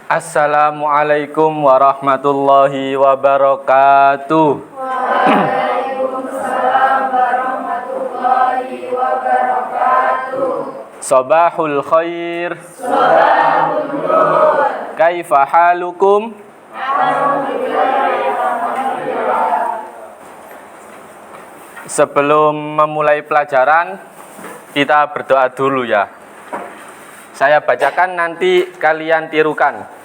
Assalamualaikum warahmatullahi wabarakatuh. Waalaikumsalam warahmatullahi wabarakatuh. Sabahul khair. Sabahun nur. Kaifa halukum? Sebelum memulai pelajaran, kita berdoa dulu ya. Saya bacakan, nanti kalian tirukan.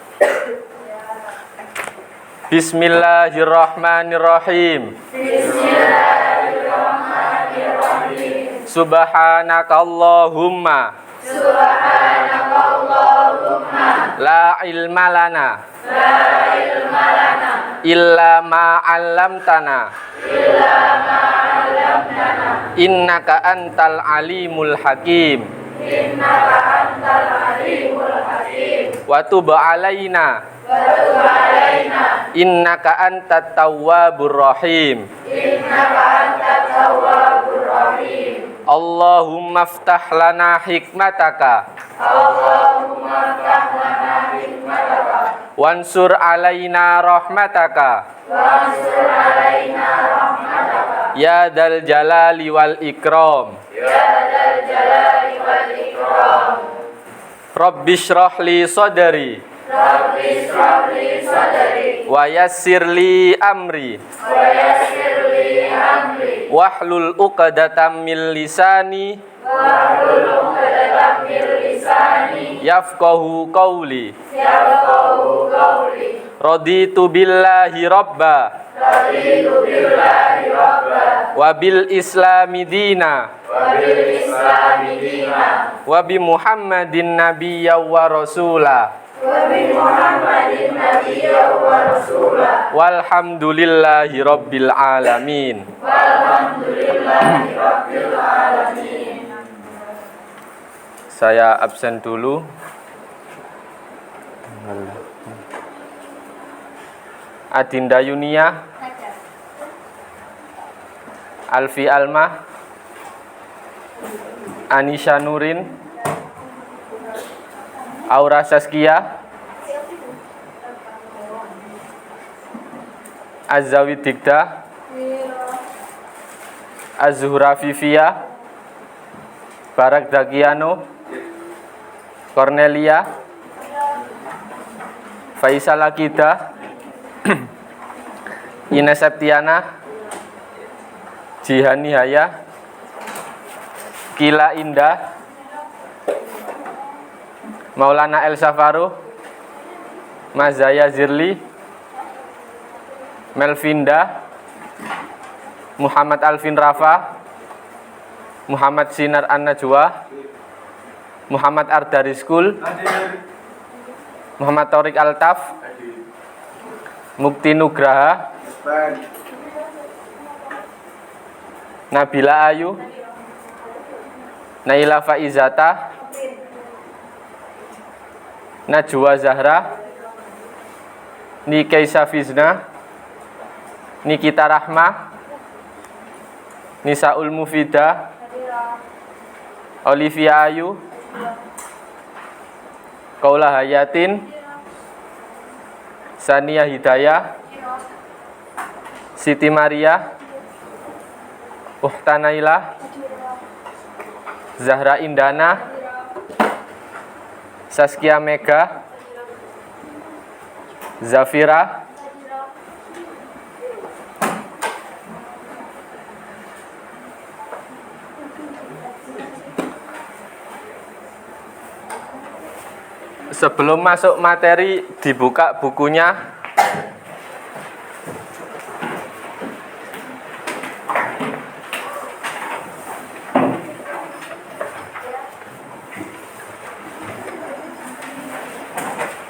Bismillahirrahmanirrahim. Bismillahirrahmanirrahim. Subhanakallahumma Subhanakallahumma la ilma lana la ilma lana illa ma 'allamtana illa ma 'allamtana innaka antal alimul hakim innaka antal alimul hakim wa tub 'alaina wa tub 'alaina innaka antat tawwabur rahim. innaka antat tawwabur rahim. Allahumma ftah lana hikmataka Allahumma ftah lana hikmataka wansur alaina rahmataka wansur alaina rahmataka ya dzal jalali wal ikram. ya dzal jalali wal ikram. Rabbi shrah li sadri Rabbi shrah li sadri wa yassir li amri wa yassir li amri wahlul 'uqdatam min lisani wahlul 'uqdatam min lisani yafqahu qawli. yafqahu qawli. Raditu billahi rabba Raditu billahi rabba wa bil islami dina wa bil islami dina wa bi muhammadin nabiyya wa rasula wa bi muhammadin nabiyya wa rasula walhamdulillahi rabbil alamin. walhamdulillahi rabbil alamin. Saya absen dulu. Adinda Yunia, Alfi Alma, Anisha Nurin, Aura Saskia, Azawi Dikda, Azhura Vivia, Barak Dakiano, Cornelia, Faisal Akida, Ines Septiana, Jihani Haya, Kila Indah, Maulana Elsa Faruh, Mazaya Zirli, Melvinda, Muhammad Alvin Rafa, Muhammad Sinar An-Najwa, Muhammad Ardariskul, Muhammad Torik Altaf, Mukti Nugraha, Nabila Ayu, Naila Faizata, Najwa Zahra, Nikaisa Fizna, Nikita Rahma, Nisaul Mufida, Olivia Ayu, Kaula Hayatin, Sania Hidayah, Siti Maria, Ukhta Naila, Zahra Indana, Saskia Mega, Zafira, sebelum masuk materi dibuka bukunya.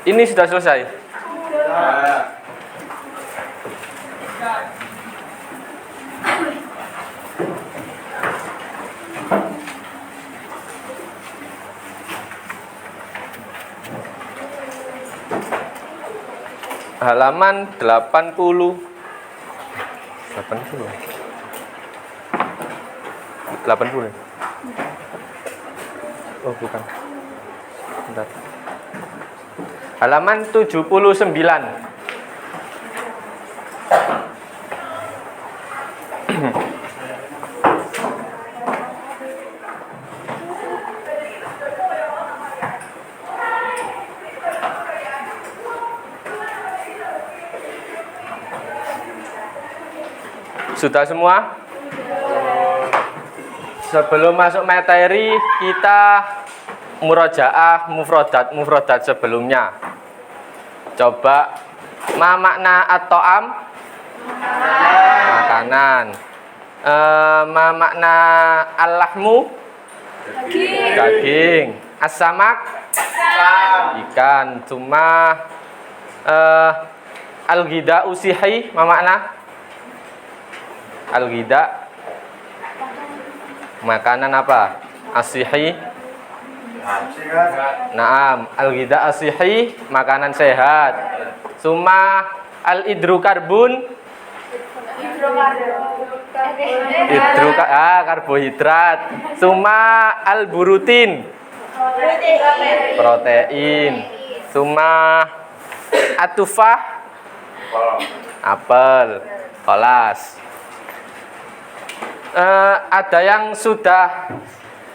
Ini sudah selesai. Halaman 80. 80. Oh, bukan. Bentar. halaman 79. Sudah semua? Sebelum masuk materi, kita murojaah mufrodat sebelumnya. Coba, ma makna at-ta'am? Makanan. Ma makna al-lahmu? Daging. As-samak? Ikan. Cuma al-ghida usihi, ma makna? Al-ghida makanan apa? Asihi. Naam, al-ghida asihi makanan sehat. Suma al-hidrokarbon karbohidrat. Suma al-burutin protein. Suma atufah apel. Kolas. Ada yang sudah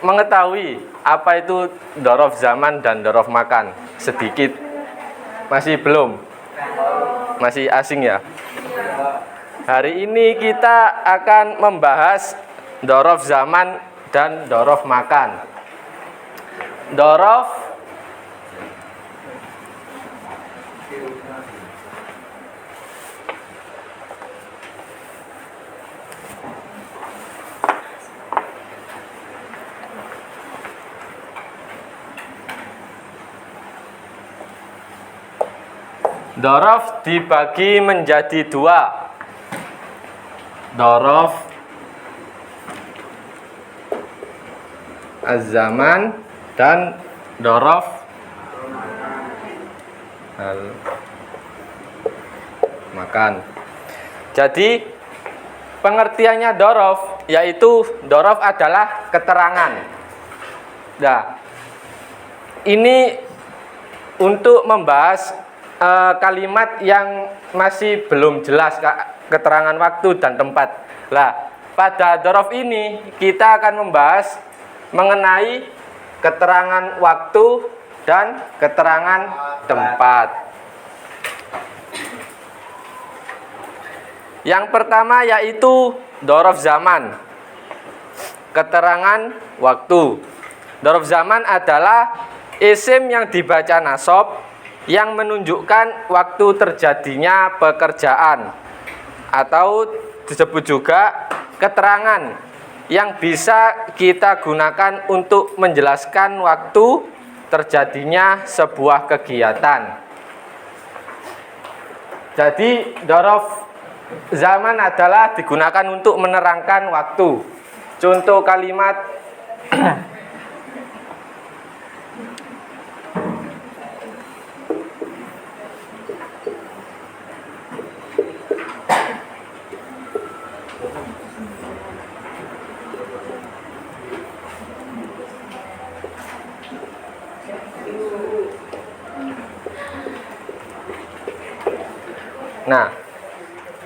mengetahui apa itu dzaraf zaman dan dzaraf makan? Sedikit. Masih belum? Masih asing ya? Hari ini kita akan membahas dzaraf zaman dan dzaraf makan. Dzaraf dzaraf dibagi menjadi dua. Dzaraf az-zaman dan dzaraf makan. Jadi pengertiannya dzaraf yaitu dzaraf adalah keterangan. Nah, ini untuk membahas kalimat yang masih belum jelas keterangan waktu dan tempat. Lah, pada dzaraf ini kita akan membahas mengenai keterangan waktu dan keterangan tempat. Yang pertama yaitu dzaraf zaman. Keterangan waktu. Dzaraf zaman adalah isim yang dibaca nasab yang menunjukkan waktu terjadinya pekerjaan, atau disebut juga keterangan yang bisa kita gunakan untuk menjelaskan waktu terjadinya sebuah kegiatan. Jadi dzaraf zaman adalah digunakan untuk menerangkan waktu. Contoh kalimat Nah,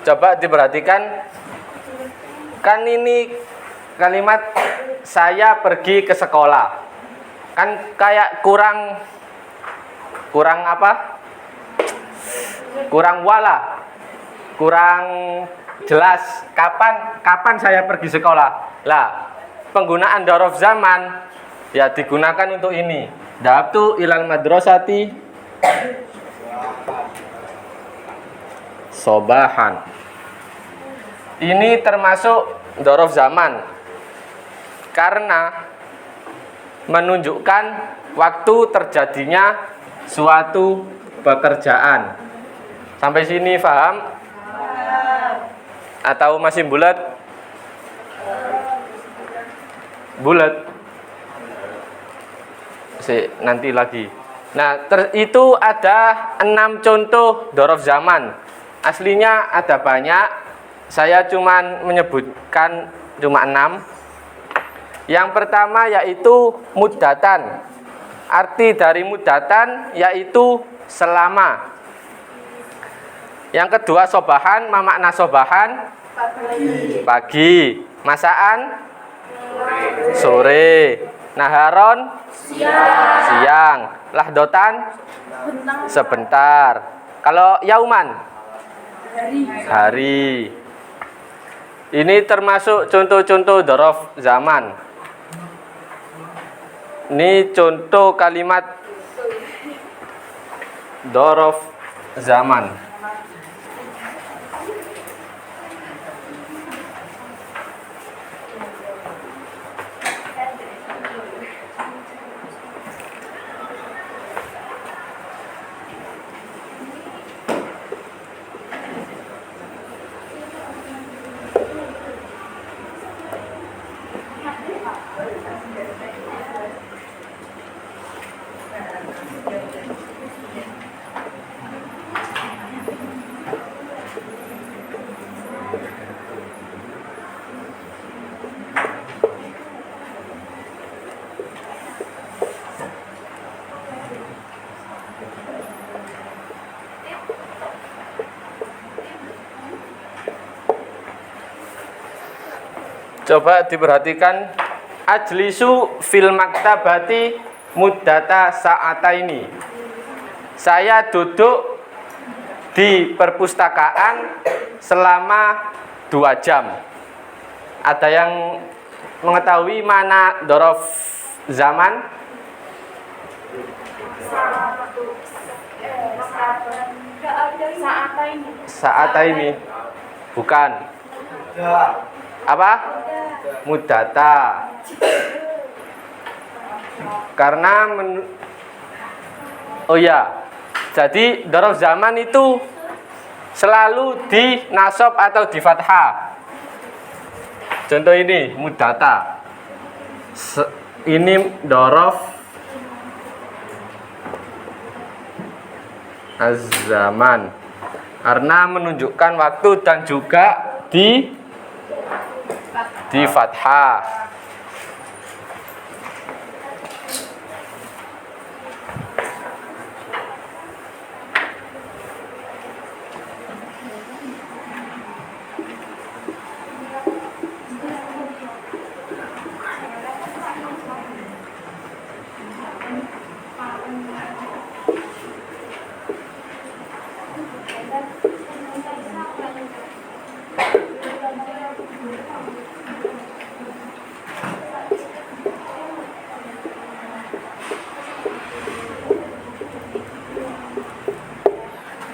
coba diperhatikan. Kan ini kalimat saya pergi ke sekolah. Kan kayak kurang apa? Kurang wala. Kurang jelas kapan saya pergi sekolah. Lah, penggunaan dzaraf zaman ya digunakan untuk ini. Dhahabtu ilal madrasati sobahan. Ini termasuk dzaraf zaman karena menunjukkan waktu terjadinya suatu pekerjaan. Sampai sini paham? Atau masih bulat? Bulat. Nanti lagi. Nah, itu ada 6 contoh dzaraf zaman. Aslinya ada banyak, saya cuman menyebutkan cuma 6. Yang pertama yaitu muddatan. Arti dari muddatan yaitu selama. Yang kedua sobahan, ma makna sobahan? Pagi. Masaan? Sore. Naharon? Siang. Lahdotan? Sebentar. Kalau yauman? Hari. Ini termasuk contoh-contoh dzaraf zaman. Ini contoh kalimat dzaraf zaman. Coba diperhatikan, ajlisu fil maktabati muddata sa'ataini. Saya duduk di perpustakaan selama 2 jam. Ada yang mengetahui mana dzaraf zaman? Sa'ataini. Bukan. Apa? Muddata. Karena oh ya, jadi dzaraf zaman itu selalu di nasab atau di fathah. Contoh ini muddata. Ini dzaraf az-zaman karena menunjukkan waktu dan juga di fathah.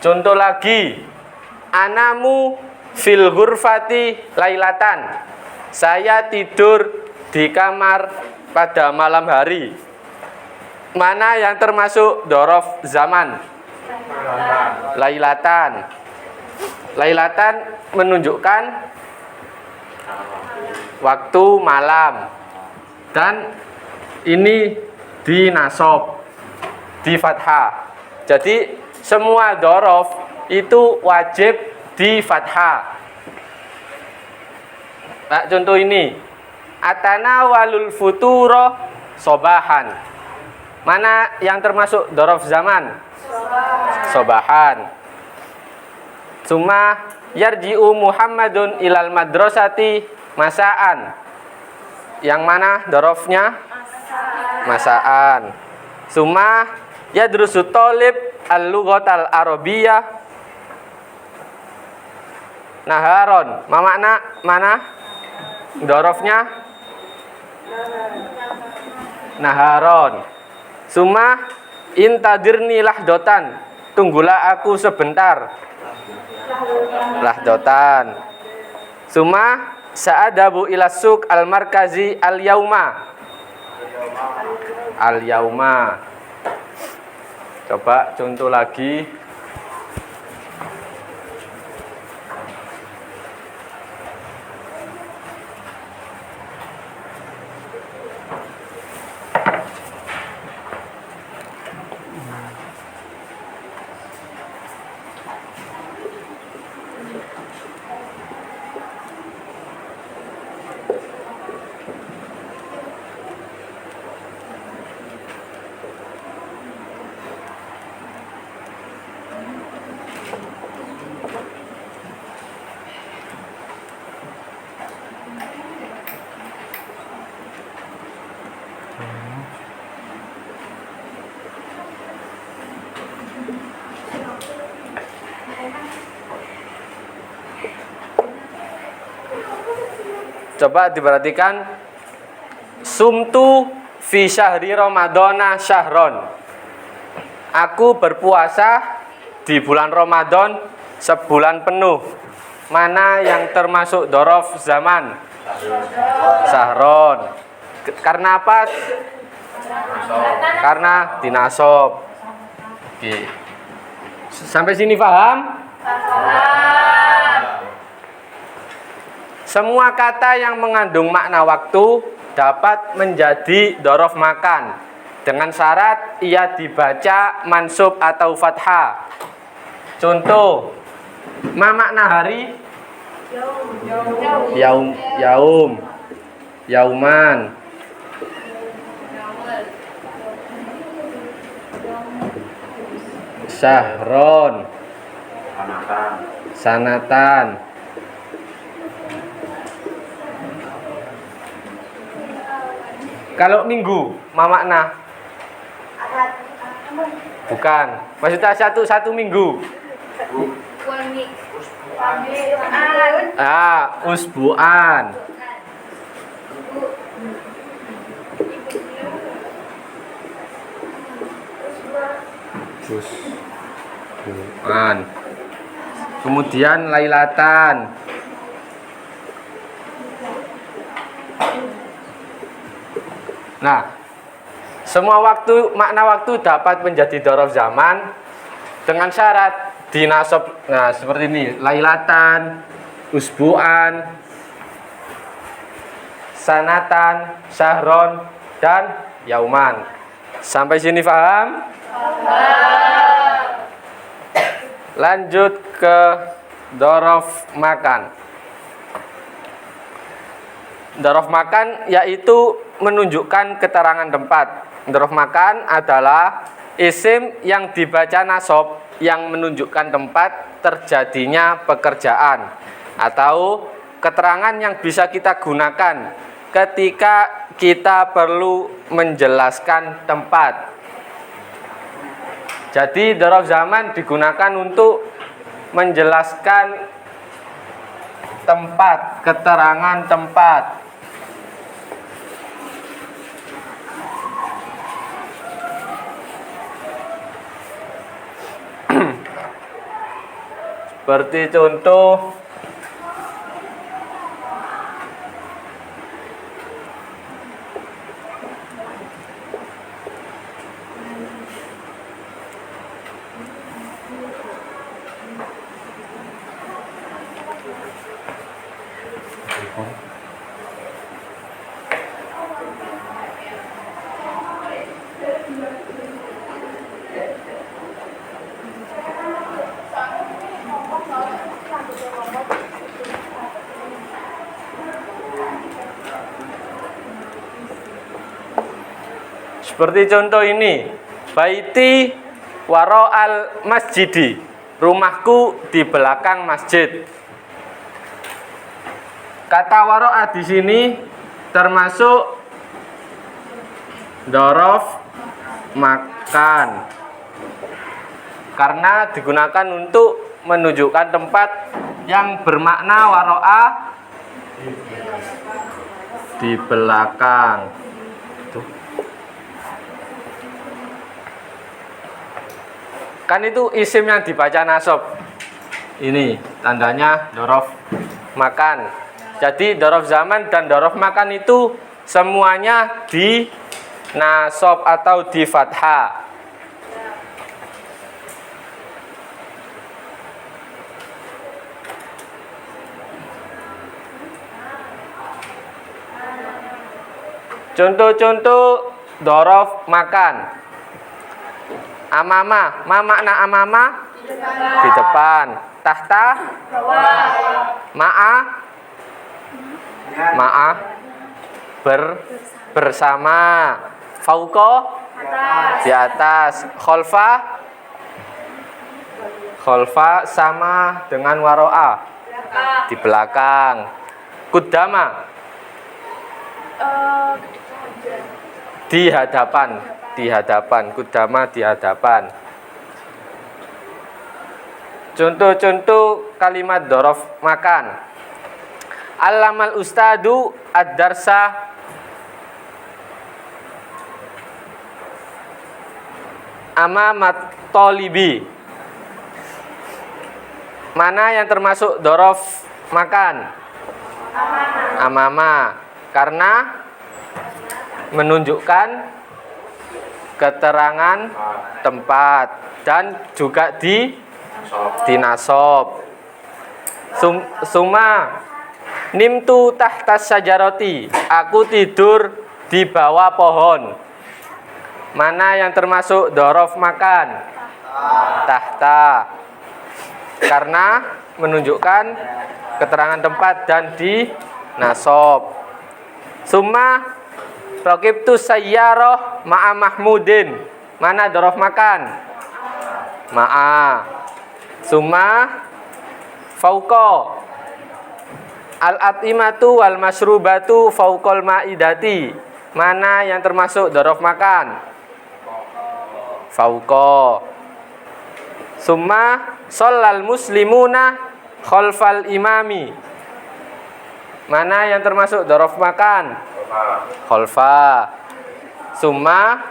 Contoh lagi, anamu fil ghurfati lailatan. Saya tidur di kamar pada malam hari. Mana yang termasuk dzaraf zaman? Lailatan. Lailatan menunjukkan waktu malam. Dan ini di nasab, di fathah. Jadi semua dzaraf itu wajib di fathah. Nah, contoh ini, atana walul futuro sobahan. Mana yang termasuk dzaraf zaman? Sobahan. Summa yarji'u Muhammadun ilal madrasati masaan. Yang mana dzarafnya? Masaan. Summa yadrusu thalib al-lughatal arabiyyah naharon. Makna mana? Dzarafnya naharon. Summa intadirni lahdotan. Tunggulah aku sebentar. Lahdotan. Summa sa'adabu ila suq al-markazi al-yauma. Al-yauma. Coba contoh lagi. Coba diperhatikan. Sumtu fi syahri Ramadhana syahron. Aku berpuasa di bulan Ramadan sebulan penuh. Mana yang termasuk dzaraf zaman? Syahron. Karena apa? Karena dinasob. Oke. Sampai sini paham? Semua kata yang mengandung makna waktu dapat menjadi dzaraf makan dengan syarat ia dibaca mansub atau fathah. Contoh, ma makna hari? Yaum, yauman. Syahron, sanatan. Kalau minggu, ma makna? Bukan. Maksudnya satu minggu. Usbuan. Usbuan. Kemudian lailatan. Nah, semua makna waktu dapat menjadi dzaraf zaman dengan syarat dinasob. Nah, seperti ini, lailatan, usbuan, sanatan, syahron, dan yauman. Sampai sini paham? Lanjut ke dzaraf makan. Dzaraf makan yaitu menunjukkan keterangan tempat. Dzaraf makan adalah isim yang dibaca nasab yang menunjukkan tempat terjadinya pekerjaan atau keterangan yang bisa kita gunakan ketika kita perlu menjelaskan tempat. Jadi dzaraf zaman digunakan untuk menjelaskan tempat, keterangan tempat. Seperti contoh, ini, baiti waro'al masjidi, rumahku di belakang masjid. Kata waro'a di sini termasuk dzaraf makan karena digunakan untuk menunjukkan tempat yang bermakna waro'a di belakang. Kan itu isim yang dibaca nasab. Ini tandanya dzaraf makan. Jadi dzaraf zaman dan dzaraf makan itu semuanya di nasab atau di fathah. Contoh-contoh dzaraf makan. Amama, ma makna amama? Di depan. Tahta? Ma'a? Ma'a? Bersama. Fauqa? Di atas. Kholfa? Kholfa sama dengan waro'a? Di belakang. Kudama? Di hadapan. Di hadapan, kudama di hadapan. Contoh-contoh kalimat dzaraf makan. Allamal ustadu ad-darsa amamat tolibi. Mana yang termasuk dorof makan? Amama, karena menunjukkan keterangan tempat dan juga dinasob. Suma nimtu tahtas sajaroti, aku tidur di bawah pohon. Mana yang termasuk dorof makan? Tahta, karena menunjukkan keterangan tempat dan dinasob. Summa raqibtu sayyarah ma'a Mahmudin. Mana dorof makan? Ma'a. Summa fauqa al-atimatu wal masrubatu fauqal ma'idati. Mana yang termasuk dorof makan? Fauqa. Summa shallal muslimuna khalfal imami. Mana yang termasuk dorof makan? Khalfa. Summa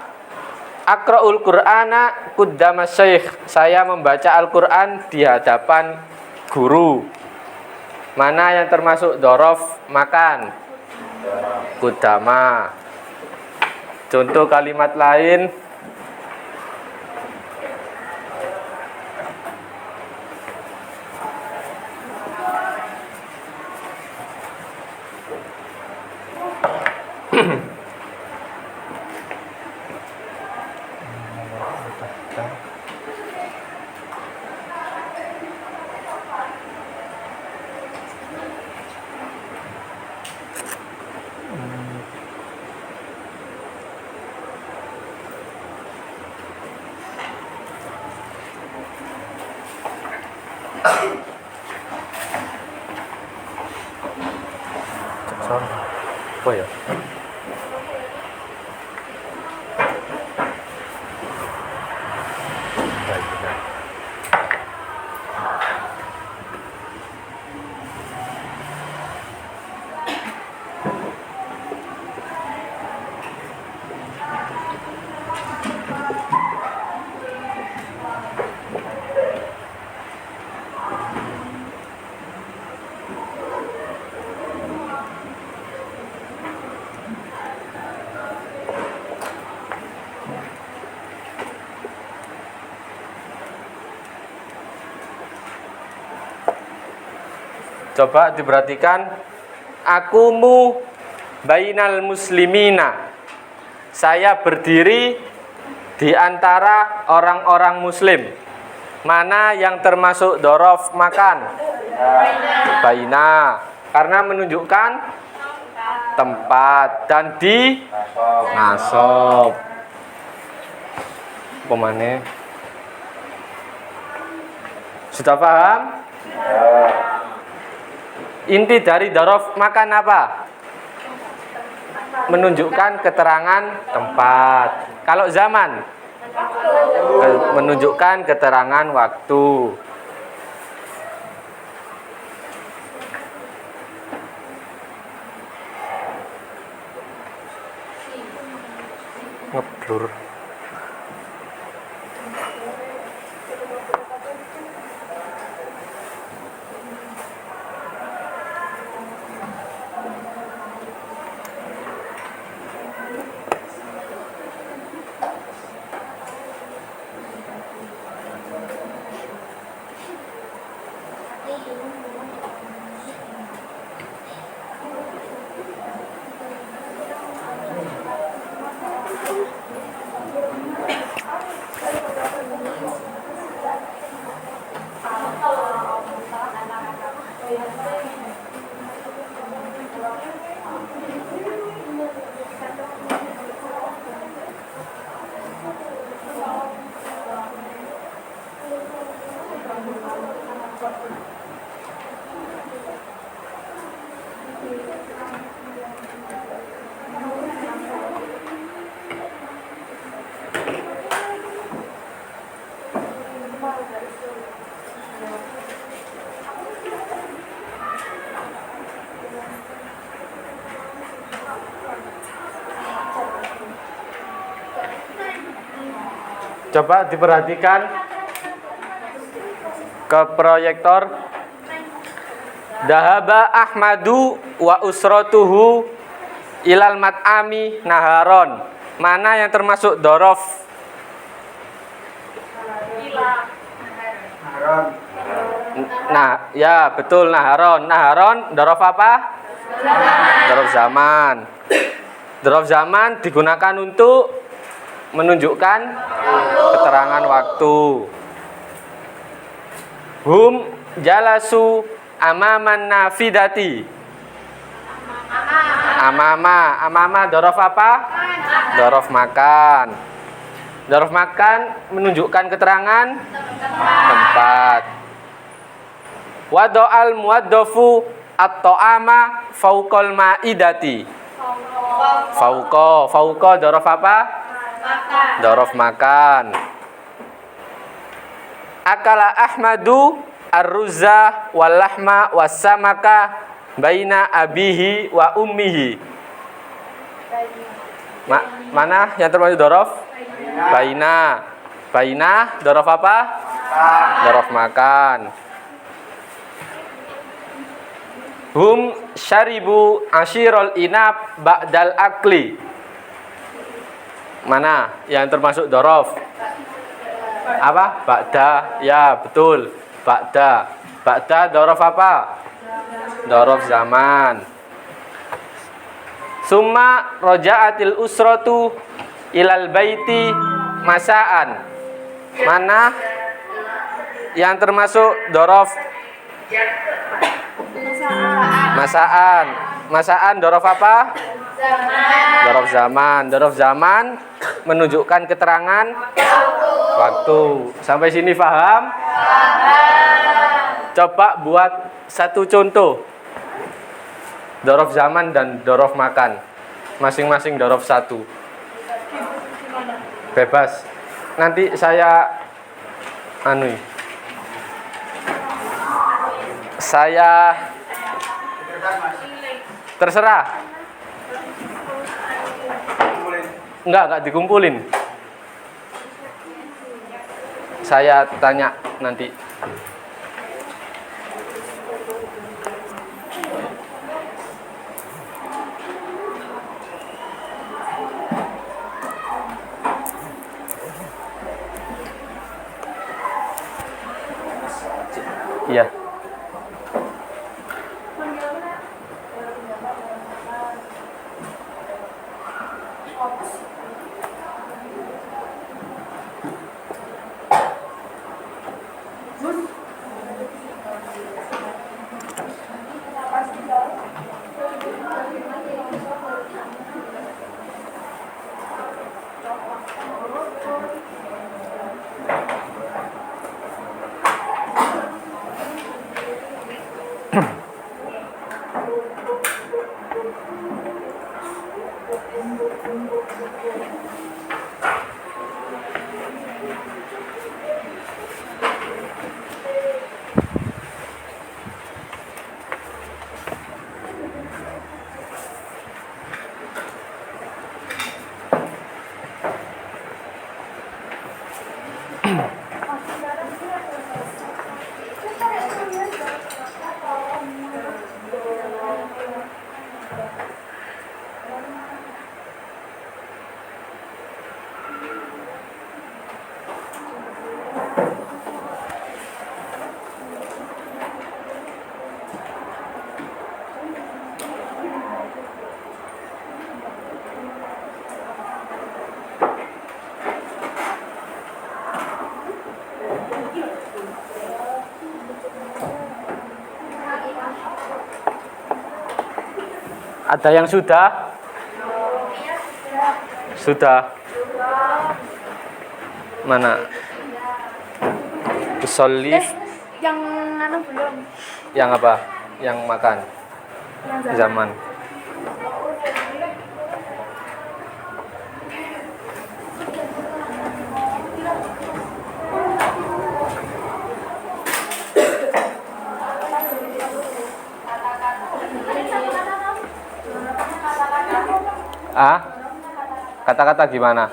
aqra'ul qur'ana quddama syekh. Saya membaca Al-Qur'an di hadapan guru. Mana yang termasuk dorof makan? Quddama. Contoh kalimat lain. Apa ya? Coba diperhatikan, akumu bainal muslimina. Saya berdiri di antara orang-orang muslim. Mana yang termasuk dorof makan? Baina, karena menunjukkan tempat dan di nasob. Pemane? Sudah paham? Inti dari dorof makan apa? Menunjukkan keterangan tempat. Kalau zaman, menunjukkan keterangan waktu. Ngeblur. Coba diperhatikan ke proyektor. Dahaba Ahmadu wa usratuhu ilal mat'ami naharon. Mana yang termasuk dorof? Nah, ya betul, naharon. Naharon dorof apa? Dorof zaman. Dorof zaman digunakan untuk menunjukkan keterangan waktu. Hum jalasu amaman nafidati. Amama dorof apa? Dorof makan. Dorof makan menunjukkan keterangan tempat. Wado'al muwaddofu at-ta'ama fauqal ma'idati. Fauqa dorof apa? Dorof makan. Akala Ahmadu ar-ruzza wal lahma was-samaka baina abihi wa ummihi. Mana yang termasuk dorof? Baina. Baina dorof apa? Dorof makan. Hum syaribu ashirul inab ba'dal akli. Mana yang termasuk dorof? Apa? Ba'da. Ya betul, ba'da. Ba'da dorof apa? Dorof zaman. Summa roja'atil usratu ilal baiti masaan. Mana yang termasuk dorof? Masaan. Masaan dorof apa? Dorof zaman. Dorof zaman menunjukkan keterangan waktu. Sampai sini paham? Coba buat satu contoh dorof zaman dan dorof makan. Masing-masing dorof satu. Bebas. Nanti saya saya terserah. Enggak dikumpulin. Saya tanya nanti. Iya. Ada yang sudah? Sudah. Mana? Usolli. Yang belum. Yang apa? Yang makan. Yang Zaman. Kata-kata gimana?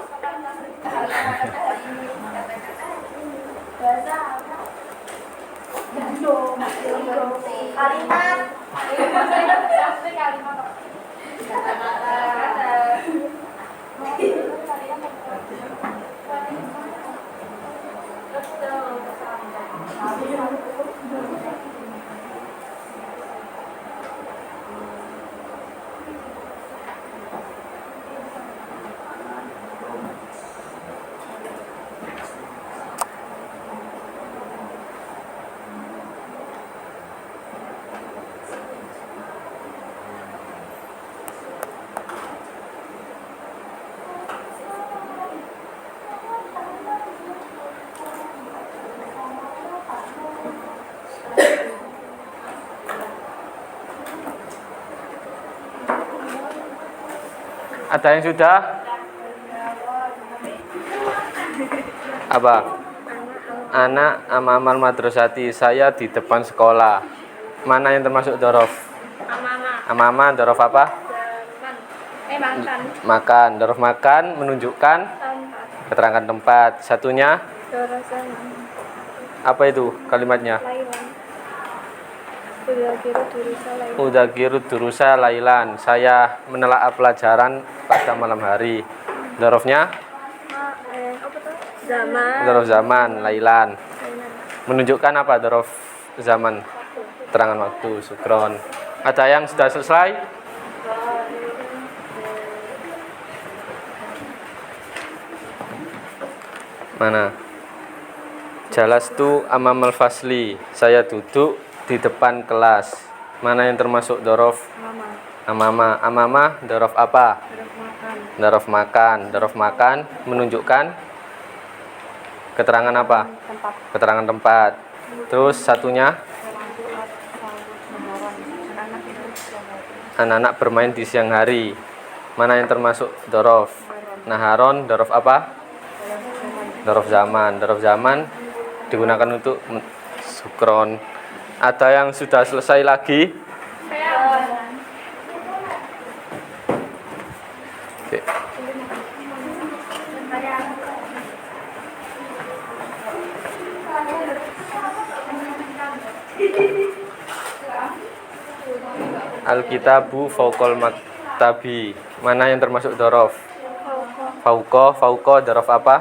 Kalimat. Ada yang sudah? Apa? Anak amamal madrasati, saya di depan sekolah. Mana yang termasuk dorof? Amama, dorof apa? Makan. Makan, dorof makan menunjukkan Tempat. keterangan tempat. Satunya Dorosan. apa itu kalimatnya? Lailan. Udah kira tulisan lailan. Udagiru durusa lailan, saya menelaah pelajaran pada malam hari. Dorofnya Apa tuh? Zaman. dorof zaman, lailan. Lailan. Menunjukkan apa dorof zaman? Keterangan waktu, sukron. Ada yang sudah selesai? Mana? Jalastu amamal fasli, saya duduk di depan kelas. Mana yang termasuk dorof? Mama. Amama, dorof apa? Dorof makan. Dorof makan. Dorof makan menunjukkan keterangan apa? Tempat. Keterangan tempat. Terus satunya, anak-anak bermain di siang hari. Mana yang termasuk dorof? Naharon, dorof apa? Dorof zaman. Dorof zaman digunakan untuk sukron. Ada yang sudah selesai lagi? Oke. Alkitabu faukol maktabi. Mana yang termasuk dorof? Fauko, dorof apa?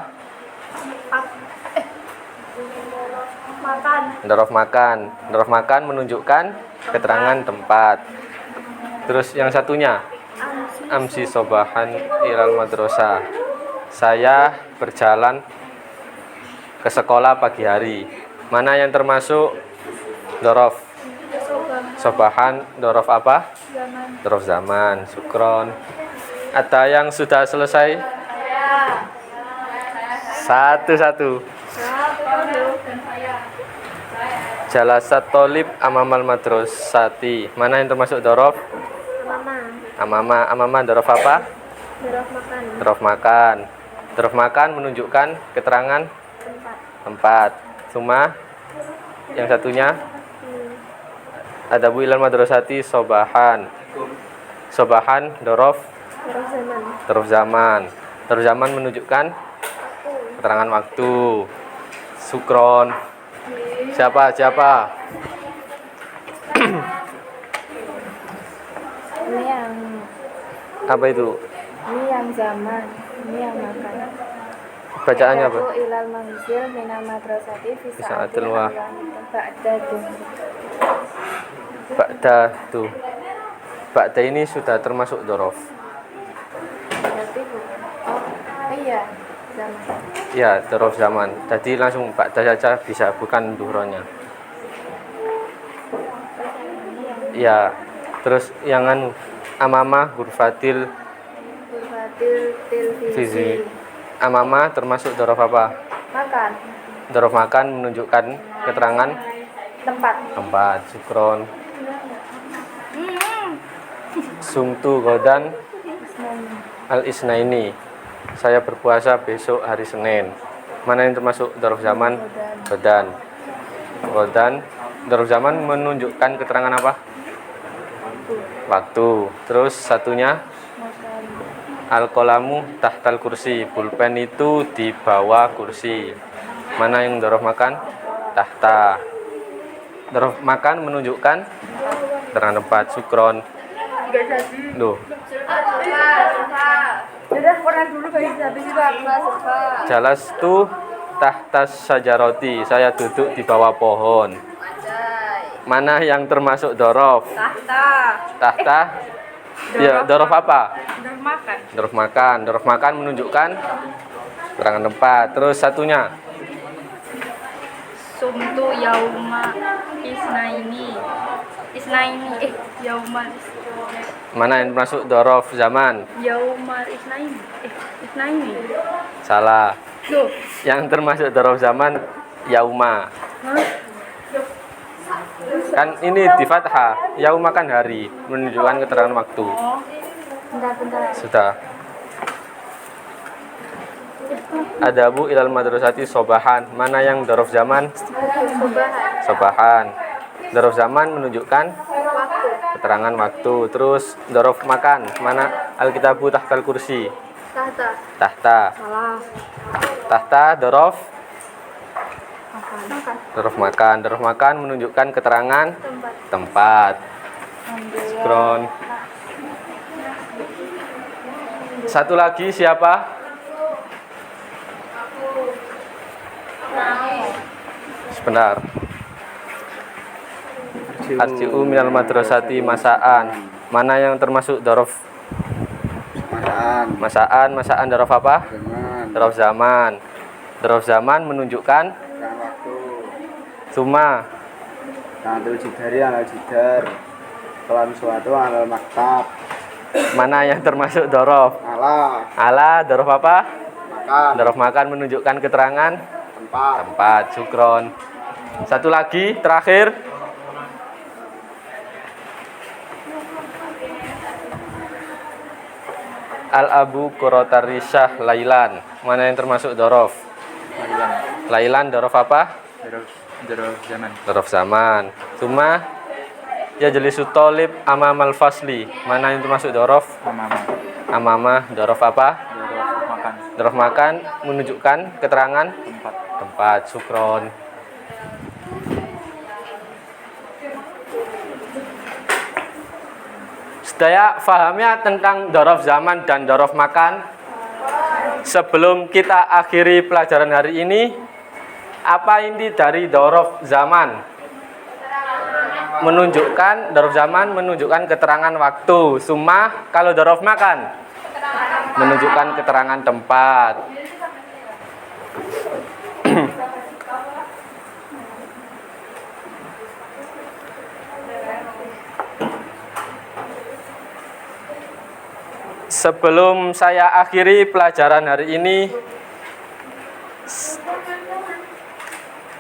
Makan. Dorof makan. Dorof makan menunjukkan keterangan tempat. Terus yang satunya, amsi sobahan ilal madrasah. Saya berjalan ke sekolah pagi hari. Mana yang termasuk dorof? Sobahan, dorof apa? Zaman. Dorof zaman, sukron. Ada yang sudah selesai? Satu-satu. Jalasat tolib amamal madrasati. Mana yang termasuk dorof? Mama. Amama, dorof apa? Dorof makan. Dorof makan. Dorof makan menunjukkan keterangan Tempat. tempat. Cuma yang satunya ada bu ilal madrasati sobahan. Sobahan dorof Dorof zaman. dorof zaman. Dorof zaman menunjukkan keterangan waktu. Sukron. Siapa? Ini yang Apa itu? zaman. Ini yang makan. Bacaannya apa? Yaitu ilal manzil minal madrasati fi Fi sa'atil sa'atil awal ba'da duhur. Ba'da tuh. Ba'da ini sudah termasuk dorof. Berarti bukan. Oh, iya. Zaman. Ya, dorof zaman. Jadi langsung ba'da saja bisa, bukan duhronya. Ya, terus yang anu amama hurfatil Burfatil fizi. tilfizi. Amama termasuk dorof apa? Makan. Dorof makan menunjukkan keterangan Tempat. tempat. Sukron. Sumtu godan al isnaini. Saya berpuasa besok hari Senin. Mana yang termasuk dorof zaman? Godan. Godan. Dorof zaman menunjukkan keterangan apa? Waktu. Terus satunya al-qalamu tahtal kursi. Pulpen itu di bawah kursi. Mana yang dorof makan? tahta. Dzaraf makan menunjukkan keterangan tempat. Syukron. Duh. Udah orang dulu baik habis itu Jalastu tahta sajaroti. Saya duduk di bawah pohon. Mana yang termasuk dzaraf? Tahta. Ya, dzaraf apa? udah makan. Dzaraf makan. Dzaraf makan menunjukkan keterangan tempat. Terus satunya Sumtu yauma isnaini. Yauma mana yang termasuk dzaraf zaman? isnaini. Isnaini. Salah. Tuh. Yang termasuk dzaraf zaman yauma. Kan ini di fathah. Yauma kan hari, menunjukkan keterangan waktu. Bentar. Sudah. Adabu ilal madrasati sobahan. Mana yang dzaraf zaman? Sobahan. Dzaraf zaman menunjukkan keterangan waktu. Terus dzaraf makan. Mana? Alkitabu tahtal kursi. Tahta. Salah. Tahta dzaraf Makan. dzaraf makan. Dzaraf makan menunjukkan keterangan tempat. Skron. Satu lagi siapa? Sebentar. Arji'u minal madrasati masaan. Mana yang termasuk dzaraf masaan? Masaan dzaraf apa? Dzaraf zaman. Dzaraf zaman menunjukkan summa. Tantul jidari alal jidar. Kelam suatu alal maktab. Mana yang termasuk dzaraf? Ala dzaraf apa? Makan. Dzaraf makan menunjukkan keterangan tempat. Syukron. Satu lagi terakhir. Al-abu quratarisah lailan. Mana yang termasuk dzaraf? Lailan dzaraf apa? Dzaraf zaman. Dzaraf zaman. Summa yajlisu thalib amamal fasli. Mana yang termasuk dzaraf? Amama dzaraf apa? Makan. Dzaraf makan menunjukkan keterangan tempat. Syukron. Sedaya fahamnya tentang dzaraf zaman dan dzaraf makan. Sebelum kita akhiri pelajaran hari ini, apa inti dari dzaraf zaman? Dzaraf zaman menunjukkan keterangan waktu. Summa kalau dzaraf makan menunjukkan keterangan tempat. Sebelum saya akhiri pelajaran hari ini,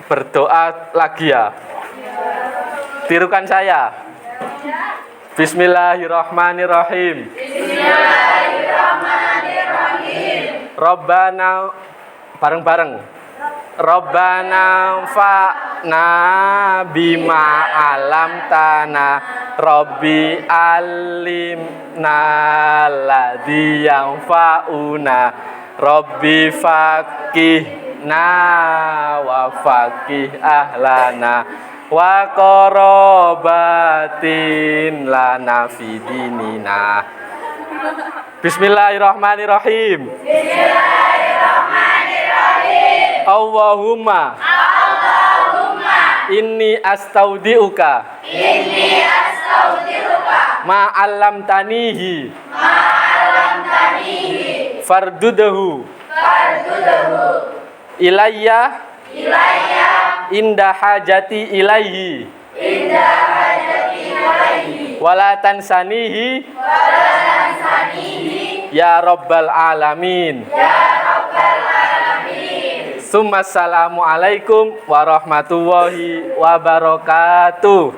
berdoa lagi ya. Tirukan saya. Bismillahirrahmanirrahim. Rabbana, bareng-bareng. Rabbana fa'na bima alamtana. Rabbi alimna ladzi yanfa'una. Rabbi faqihna wa faqih ahlana wa qarabatin lana fi dinina. Bismillahirrahmanirrahim. Allahumma inni astaudiuka ma 'allamtanihi fardudahu ilayya inda hajati ilaihi wala tansanihi ya rabbal alamin. Assalamualaikum warahmatullahi wabarakatuh.